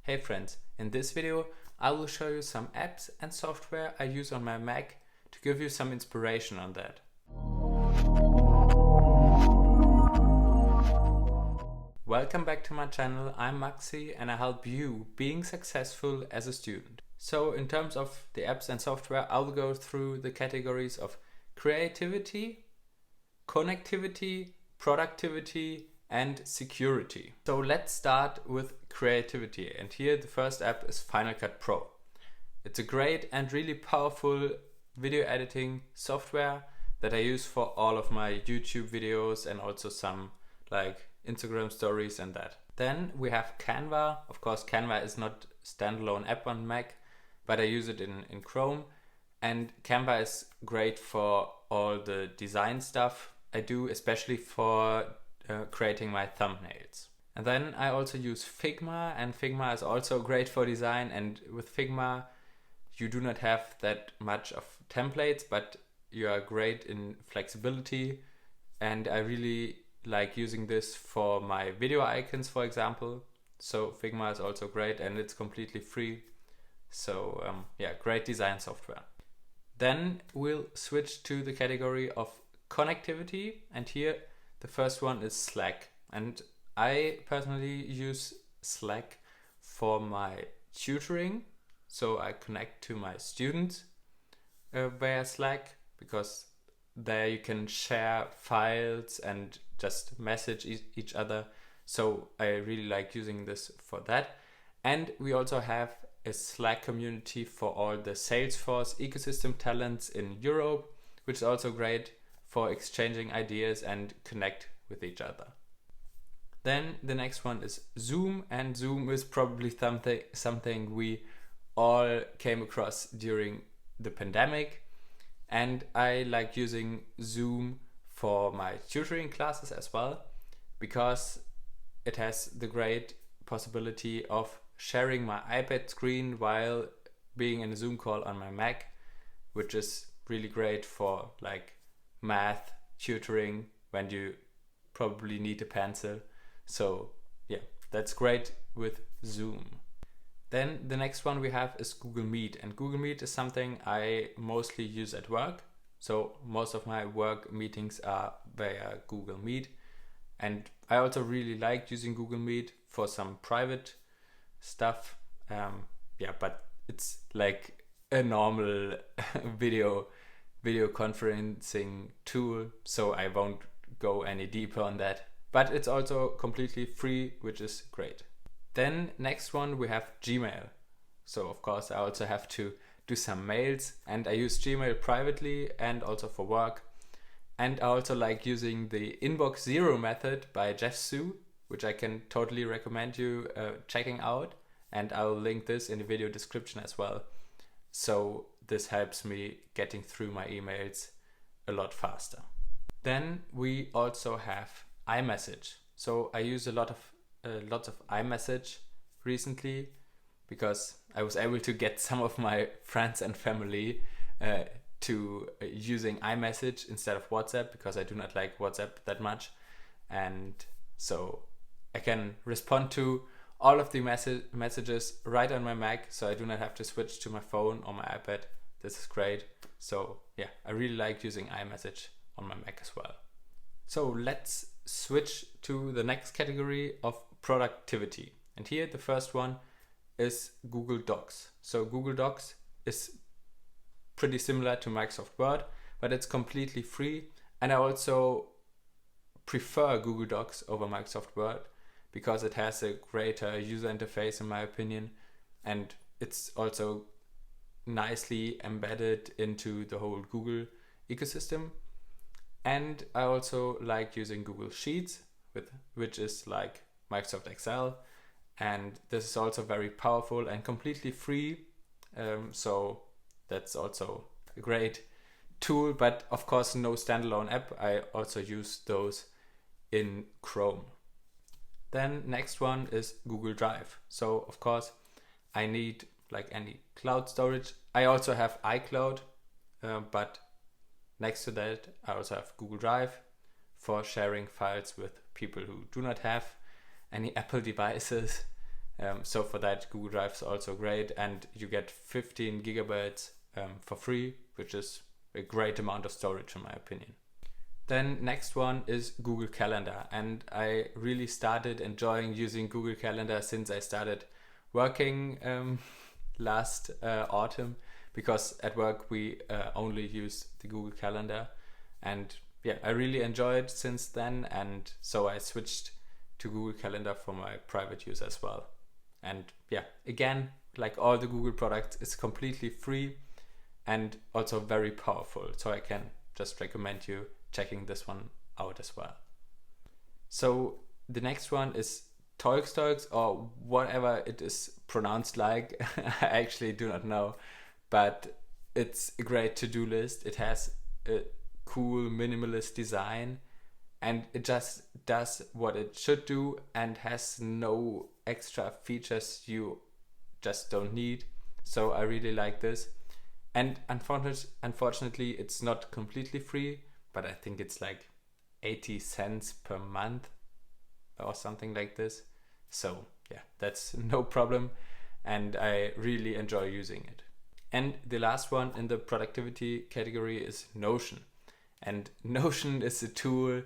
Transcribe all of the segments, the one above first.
Hey friends, in this video I will show you some apps and software I use on my Mac to give you some inspiration on that. Welcome back to my channel, I'm Maxi and I help you being successful as a student. So in terms of the apps and software, I will go through the categories of creativity, connectivity, productivity, and security. So let's start with creativity, and here the first app is Final Cut Pro. It's a great and really powerful video editing software that I use for all of my YouTube videos and also some like Instagram stories and that. Then we have Canva. Of course, Canva is not a standalone app on Mac, but I use it in Chrome, and Canva is great for all the design stuff I do, especially for creating my thumbnails. And then I also use Figma, and Figma is also great for design, and with Figma you do not have that much of templates, but you are great in flexibility, and I really like using this for my video icons, for example. So Figma is also great and it's completely free. So yeah, great design software. Then we'll switch to the category of connectivity, and here the first one is Slack, and I personally use Slack for my tutoring. So I connect to my students via Slack, because there you can share files and just message each other. So I really like using this for that. And we also have a Slack community for all the Salesforce ecosystem talents in Europe, which is also great for exchanging ideas and connect with each other. Then the next one is Zoom, and Zoom is probably something we all came across during the pandemic, and I like using Zoom for my tutoring classes as well, because it has the great possibility of sharing my iPad screen while being in a Zoom call on my Mac, which is really great for like math tutoring when you probably need a pencil. So yeah, that's great with Zoom. Then the next one we have is Google Meet, and Google Meet is something I mostly use at work. So most of my work meetings are via Google Meet, and I also really like using Google Meet for some private stuff. Yeah, but it's like a normal video conferencing tool, so I won't go any deeper on that. But it's also completely free, which is great. Then next one we have Gmail. So of course I also have to do some mails, and I use Gmail privately and also for work. And I also like using the Inbox Zero method by Jeff Su, which I can totally recommend you checking out. And I will link this in the video description as well. So this helps me getting through my emails a lot faster. Then we also have iMessage. So I use lots of iMessage recently, because I was able to get some of my friends and family to using iMessage instead of WhatsApp, because I do not like WhatsApp that much. And so I can respond to all of the messages right on my Mac, so I do not have to switch to my phone or my iPad. This is great. So yeah, I really like using iMessage on my Mac as well. So let's switch to the next category of productivity. And here the first one is Google Docs. So Google Docs is pretty similar to Microsoft Word, but it's completely free. And I also prefer Google Docs over Microsoft Word, because it has a greater user interface in my opinion, and it's also nicely embedded into the whole Google ecosystem. And I also like using Google Sheets, which is like Microsoft Excel, and this is also very powerful and completely free. So that's also a great tool, but of course no standalone app. I also use those in Chrome. Then next one is Google Drive. So of course I need like any cloud storage. I also have iCloud, but next to that I also have Google Drive for sharing files with people who do not have any Apple devices. So for that, Google Drive is also great, and you get 15 gigabytes for free, which is a great amount of storage in my opinion. Then next one is Google Calendar, and I really started enjoying using Google Calendar since I started working last autumn, because at work we only use the Google Calendar, and yeah, I really enjoyed it since then, and so I switched to Google Calendar for my private use as well. And yeah, again, like all the Google products, it's completely free and also very powerful, so I can just recommend you checking this one out as well. So the next one is Talks, or whatever it is pronounced like. I actually do not know, but it's a great to-do list. It has a cool minimalist design, and it just does what it should do and has no extra features you just don't need. So I really like this. And unfortunately, it's not completely free, but I think it's like 80 cents per month or something like this. So yeah, that's no problem, and I really enjoy using it. And the last one in the productivity category is Notion. And Notion is a tool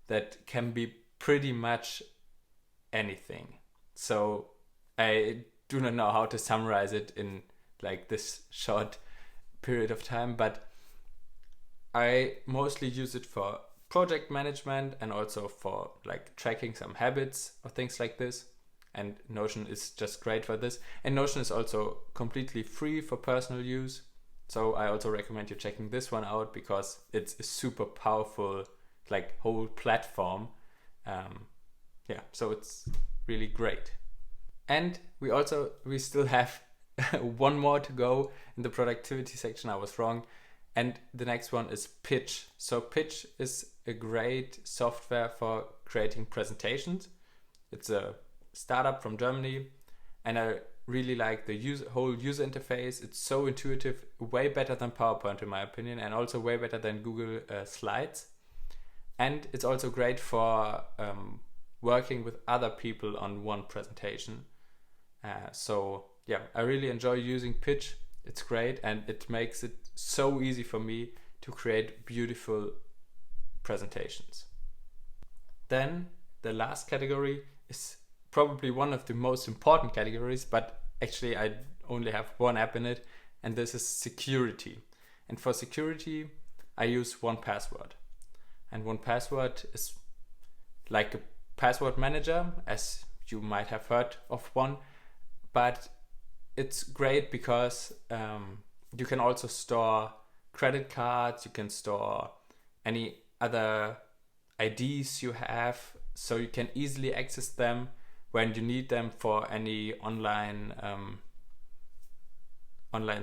that can be pretty much anything. So I do not know how to summarize it in like this short period of time, but I mostly use it for project management and also for like tracking some habits or things like this. And Notion is just great for this. And Notion is also completely free for personal use. So I also recommend you checking this one out, because it's a super powerful like whole platform. Yeah, so it's really great. And we still have one more to go in the productivity section. I was wrong. And the next one is Pitch. So Pitch is a great software for creating presentations. It's a startup from Germany, and I really like the whole user interface. It's so intuitive, way better than PowerPoint in my opinion, and also way better than Google Slides. And it's also great for working with other people on one presentation. So yeah, I really enjoy using Pitch. It's great, and it makes it so easy for me to create beautiful presentations. Then the last category is probably one of the most important categories, but actually I only have one app in it, and this is security. And for security, I use 1Password. And 1Password is like a password manager, as you might have heard of one, but it's great because you can also store credit cards, you can store any other IDs you have, so you can easily access them when you need them for any online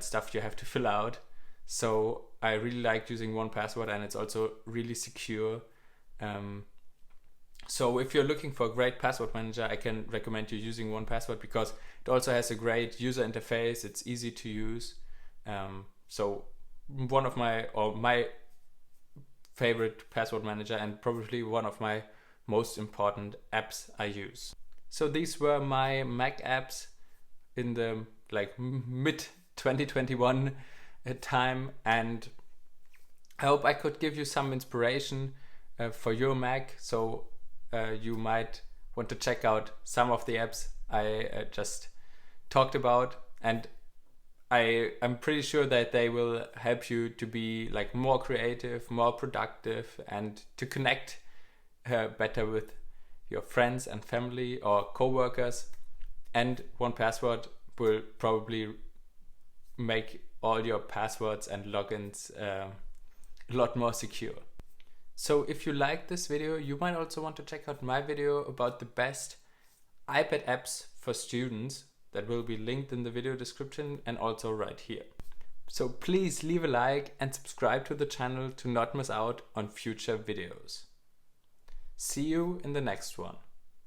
stuff you have to fill out. So I really like using 1Password, and it's also really secure. So if you're looking for a great password manager, I can recommend you using 1Password, because it also has a great user interface. It's easy to use. So one of my favorite password manager, and probably one of my most important apps I use. So these were my Mac apps in the like mid 2021 time, and I hope I could give you some inspiration for your Mac. So you might want to check out some of the apps I just talked about, and I'm pretty sure that they will help you to be like more creative, more productive, and to connect better with your friends and family or co-workers. And 1Password will probably make all your passwords and logins a lot more secure. So if you like this video, you might also want to check out my video about the best iPad apps for students. That will be linked in the video description and also right here. So please leave a like and subscribe to the channel to not miss out on future videos. See you in the next one.